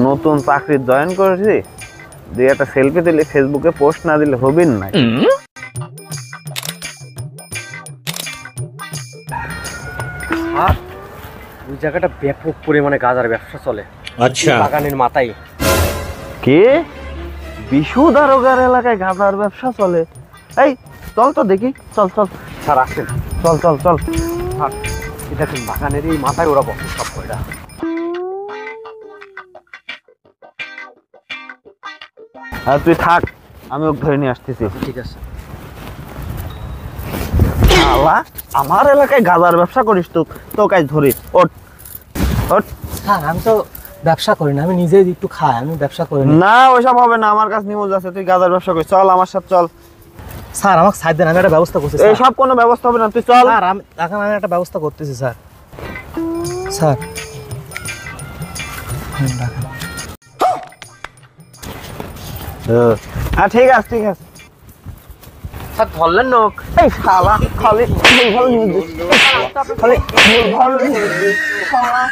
নতুন চাকরি জয়েন করেছি, দিয়ে একটা সেলফি দিলে ফেসবুকে পোস্ট না দিলে হবেন না। আর ওই জায়গাটা ব্যাপক পরিমাণে গাঁজার ব্যবসা চলে। আচ্ছা, বাগানের মাথায়। কে? বিশু দারোগার এলাকায় গাঁজার ব্যবসা চলে? এই চল তো দেখি, চল চল স্যার আসেন, চল চল চল। স্যার এটা কি বাগানের এই মাথায় ওরা বসে সব কয়টা। আর তুই থাক, আমি ওকে ধরে নিয়ে আসতেছি। ঠিক আছে। শালা, আমার এলাকায় গাঁজার ব্যবসা করিস তো, তোকে ধরি। ওঠ ওঠ। স্যার আমি তো ব্যবসা করি না, আমি নিজেই একটু খাই, আমি ব্যবসা করি না। না ওইসব হবে না, আমার কাছে নিউজ আছে, তুই গাঁজার ব্যবসা করিস। চল আমার সাথে চল। স্যার আমাকে সাইড দেন, আমি একটা ব্যবস্থা করছি। এইসব কোনো ব্যবস্থা হবে না, তুই চল। স্যার আমি একটা ব্যবস্থা করতেছি স্যার। স্যার হ্যাঁ ঠিক আছে ঠিক আছে। স্যার ধরলেন নোক। এই শালা খালি ভুলভাল নিউজ দিস, খালি ভুলভাল নিউজ দিস শালা।